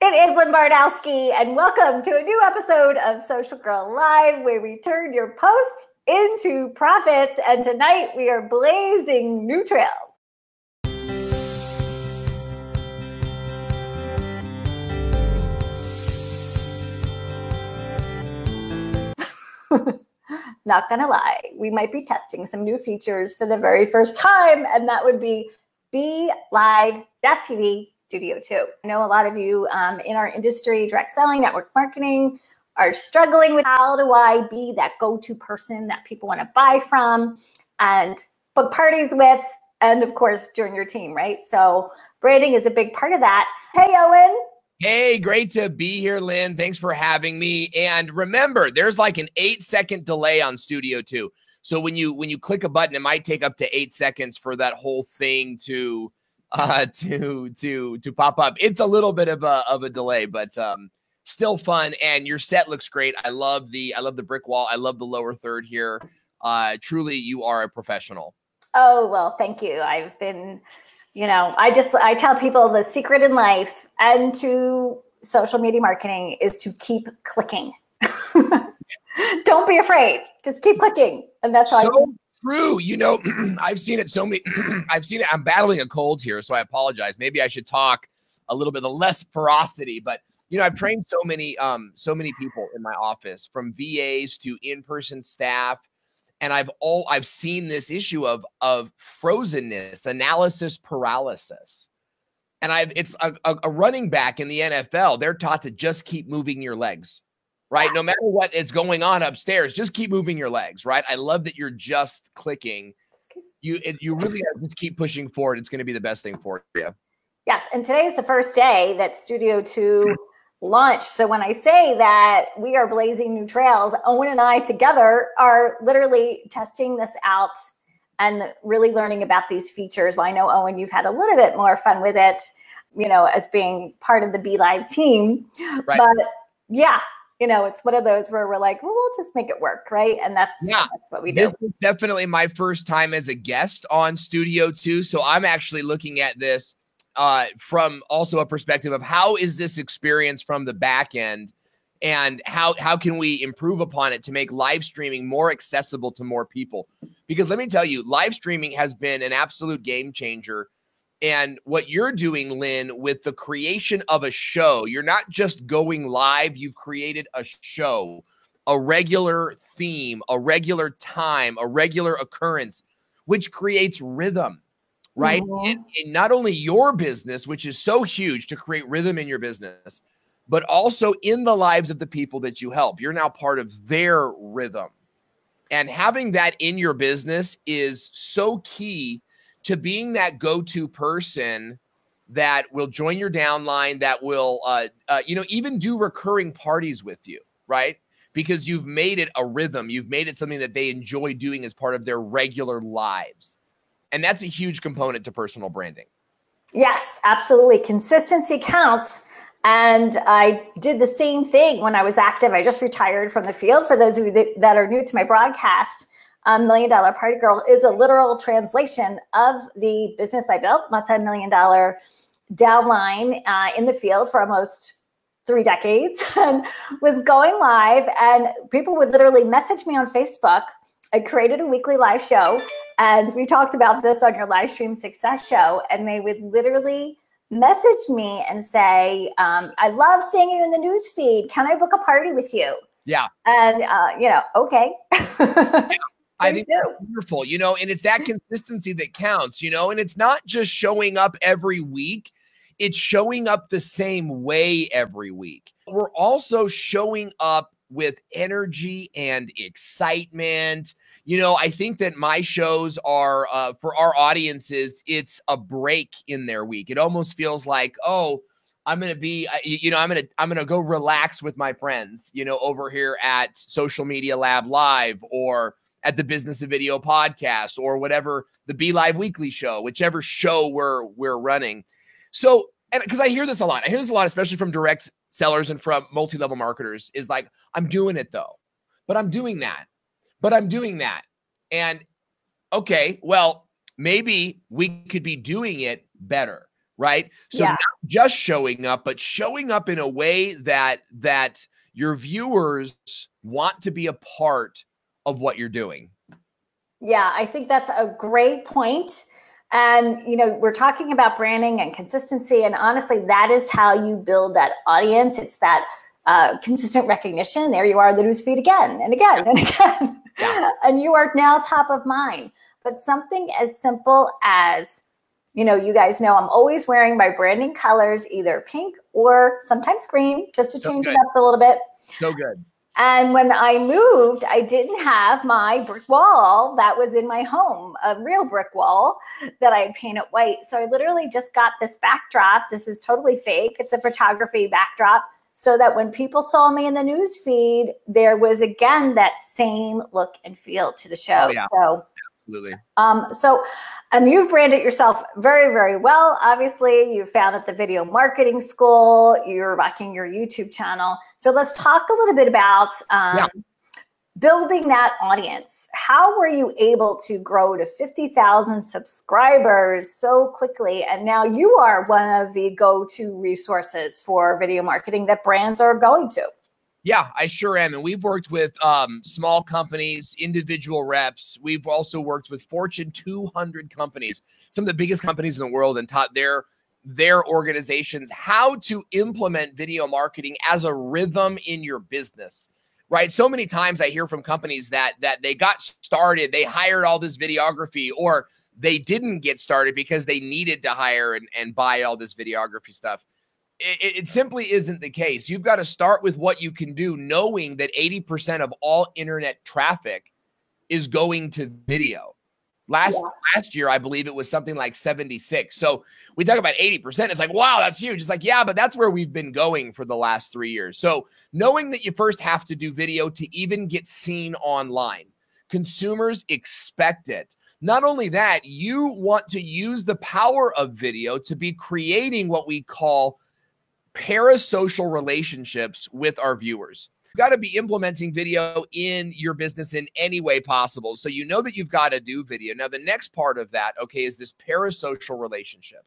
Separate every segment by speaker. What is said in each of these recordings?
Speaker 1: It is Lynn Bardowski, and welcome to a new episode of Social Girl Live, where we turn your post into profits. And tonight we are blazing new trails. Not gonna lie, we might be testing some new features for the very first time, and that would be BeLive.tv Studio 2. I know a lot of you in our industry, direct selling, network marketing, are struggling with how do I be that go-to person that people want to buy from and book parties with, and of course, join your team, right? So branding is a big part of that. Hey, Owen.
Speaker 2: Hey, great to be here, Lynn. Thanks for having me. And remember, there's like an 8-second delay on Studio 2. So when you click a button, it might take up to 8 seconds for that whole thing to pop up. It's a little bit of a delay, but still fun. And your set looks great. I love the brick wall. I love the lower third here. Truly, you are a professional.
Speaker 1: Oh, well, thank you. I've been, I tell people the secret in life and to social media marketing is to keep clicking. Don't be afraid. Just keep clicking. And that's all.
Speaker 2: So true. I've seen it so many. I've seen it. I'm battling a cold here, so I apologize. Maybe I should talk a little bit of less ferocity, but I've trained so many people in my office, from VAs to in-person staff. And I've seen this issue of frozenness, analysis paralysis. And it's a running back in the NFL. They're taught to just keep moving your legs, right? No matter what is going on upstairs, just keep moving your legs, right? I love that you're just clicking. You really have to just keep pushing forward. It's going to be the best thing for you.
Speaker 1: Yes, and today is the first day that Studio 2 launched. So when I say that we are blazing new trails, Owen and I together are literally testing this out and really learning about these features. Well, I know, Owen, you've had a little bit more fun with it, as being part of the BeLive team. Right. But yeah, it's one of those where we're like, well, we'll just make it work, right? And that's what we do.
Speaker 2: This is definitely my first time as a guest on Studio 2. So I'm actually looking at this from also a perspective of how is this experience from the back end, and how can we improve upon it to make live streaming more accessible to more people? Because let me tell you, live streaming has been an absolute game changer. And what you're doing, Lynn, with the creation of a show, you're not just going live, you've created a show, a regular theme, a regular time, a regular occurrence, which creates rhythm. Right. Mm-hmm. In not only your business, which is so huge to create rhythm in your business, but also in the lives of the people that you help. You're now part of their rhythm. And having that in your business is so key to being that go-to person that will join your downline, that will, even do recurring parties with you. Right. Because you've made it a rhythm. You've made it something that they enjoy doing as part of their regular lives. And that's a huge component to personal branding.
Speaker 1: Yes, absolutely. Consistency counts. And I did the same thing when I was active. I just retired from the field. For those of you that are new to my broadcast, $1 Million Party Girl is a literal translation of the business I built, multi-million-dollar downline in the field for almost 3 decades, and was going live. And people would literally message me on Facebook. I created a weekly live show, and we talked about this on your live stream success show, and they would literally message me and say, I love seeing you in the news feed. Can I book a party with you?
Speaker 2: Yeah.
Speaker 1: And, okay.
Speaker 2: Yeah. I think that's wonderful, and it's that consistency that counts, and it's not just showing up every week. It's showing up the same way every week. We're also showing up with energy and excitement. I think that my shows are, for our audiences, it's a break in their week. It almost feels like, oh, I'm going to be, I'm going to go relax with my friends, over here at Social Media Lab Live, or at the Business of Video podcast, or whatever, the BeLive weekly show, whichever show we're running. So, and because I hear this a lot, especially from direct sellers and from multi-level marketers, is like, I'm doing it though, but I'm doing that. And okay, well, maybe we could be doing it better. right? So
Speaker 1: Yeah.
Speaker 2: not just showing up, but showing up in a way that your viewers want to be a part of what you're doing.
Speaker 1: Yeah, I think that's a great point. And, you know, we're talking about branding and consistency. And honestly, that is how you build that audience. It's that consistent recognition. There you are, the newsfeed again and again and again.
Speaker 2: Yeah.
Speaker 1: And you are now top of mind. But something as simple as, you know, you guys know I'm always wearing my branding colors, either pink or sometimes green, just to change it up a little bit.
Speaker 2: So good.
Speaker 1: And when I moved, I didn't have my brick wall that was in my home, a real brick wall that I had painted white. So I literally just got this backdrop. This is totally fake. It's a photography backdrop, so that when people saw me in the news feed, there was, again, that same look and feel to the show.
Speaker 2: Oh, yeah.
Speaker 1: So
Speaker 2: absolutely.
Speaker 1: And you've branded yourself very, very well. Obviously, you founded the video marketing school. You're rocking your YouTube channel. So let's talk a little bit about building that audience. How were you able to grow to 50,000 subscribers so quickly? And now you are one of the go-to resources for video marketing that brands are going to.
Speaker 2: Yeah, I sure am. And we've worked with small companies, individual reps. We've also worked with Fortune 200 companies, some of the biggest companies in the world, and taught their organizations how to implement video marketing as a rhythm in your business, right? So many times I hear from companies that they got started, they hired all this videography, or they didn't get started because they needed to hire and buy all this videography stuff. It simply isn't the case. You've got to start with what you can do, knowing that 80% of all internet traffic is going to video. Last year, I believe it was something like 76. So we talk about 80%. It's like, wow, that's huge. It's like, yeah, but that's where we've been going for the last 3 years. So knowing that you first have to do video to even get seen online, consumers expect it. Not only that, you want to use the power of video to be creating what we call parasocial relationships with our viewers. You've got to be implementing video in your business in any way possible. So you know that you've got to do video. Now, the next part of that, okay, is this parasocial relationship.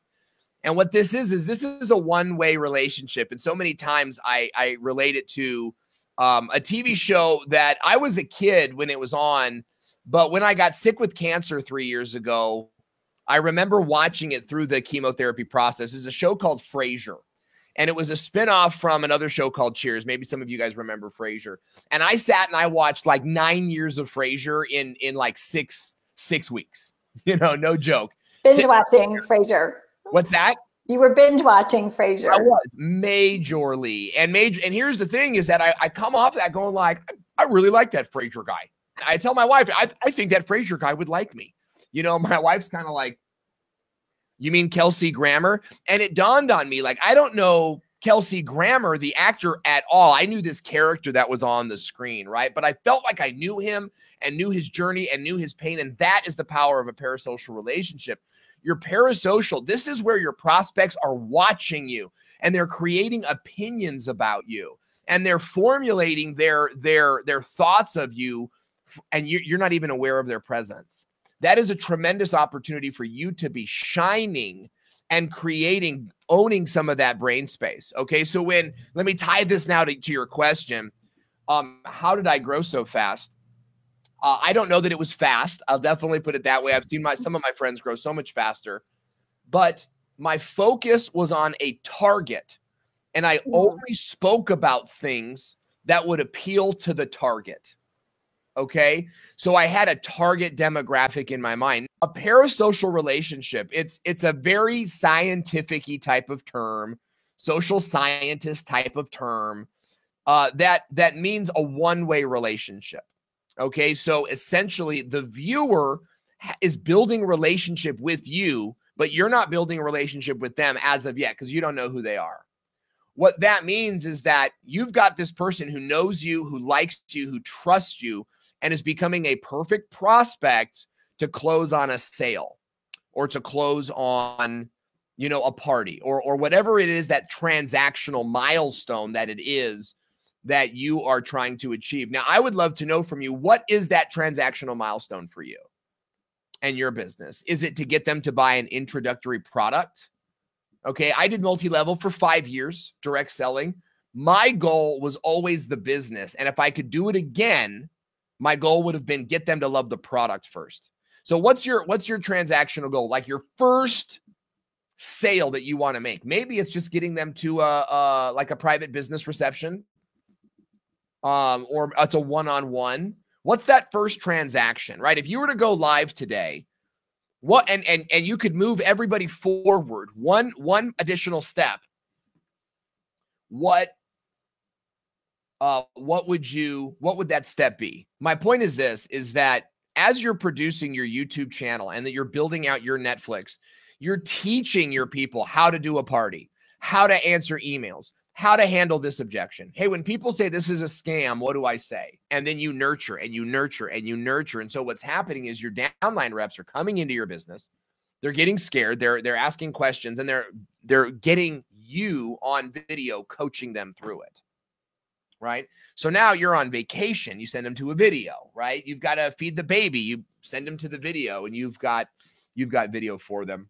Speaker 2: And what this is this is a one-way relationship. And so many times I relate it to a TV show that I was a kid when it was on, but when I got sick with cancer 3 years ago, I remember watching it through the chemotherapy process. It's a show called Frasier. And it was a spinoff from another show called Cheers. Maybe some of you guys remember Frasier. And I sat and I watched like 9 years of Frasier in like six weeks. You know, no joke.
Speaker 1: Binge watching Frasier.
Speaker 2: What's that?
Speaker 1: You were binge watching Frasier.
Speaker 2: I was majorly. And here's the thing is that I come off that going like, I really like that Frasier guy. I tell my wife, I think that Frasier guy would like me. You know, my wife's kind of like, you mean Kelsey Grammer? And it dawned on me, like, I don't know Kelsey Grammer, the actor, at all. I knew this character that was on the screen, right? But I felt like I knew him and knew his journey and knew his pain. And that is the power of a parasocial relationship. Your parasocial, this is where your prospects are watching you and they're creating opinions about you and they're formulating their thoughts of you, and you're not even aware of their presence. That is a tremendous opportunity for you to be shining and creating, owning some of that brain space. Okay, so let me tie this now to your question. How did I grow so fast? I don't know that it was fast. I'll definitely put it that way. I've seen some of my friends grow so much faster, but my focus was on a target, and I only spoke about things that would appeal to the target. Okay, so I had a target demographic in my mind. A parasocial relationship, it's a very scientific-y type of term, social scientist type of term, that means a one-way relationship. Okay, so essentially the viewer is building a relationship with you, but you're not building a relationship with them as of yet because you don't know who they are. What that means is that you've got this person who knows you, who likes you, who trusts you, and is becoming a perfect prospect to close on a sale or to close on, you know, a party or whatever it is, that transactional milestone that it is that you are trying to achieve. Now, I would love to know from you, what is that transactional milestone for you and your business? Is it to get them to buy an introductory product? Okay. I did multi-level for 5 years, direct selling. My goal was always the business. And if I could do it again, my goal would have been get them to love the product first. So what's your transactional goal? Like your first sale that you want to make. Maybe it's just getting them to like a private business reception. Or it's a one-on-one. What's that first transaction, right? If you were to go live today, what and you could move everybody forward one additional step. What would that step be? My point is this, is that as you're producing your YouTube channel and that you're building out your Netflix, you're teaching your people how to do a party, how to answer emails, how to handle this objection. Hey, when people say this is a scam, what do I say? And then you nurture and you nurture and you nurture. And so what's happening is your downline reps are coming into your business. They're getting scared. They're asking questions, and they're getting you on video coaching them through it. Right? So now you're on vacation. You send them to a video, right? You've got to feed the baby. You send them to the video, and you've got video for them.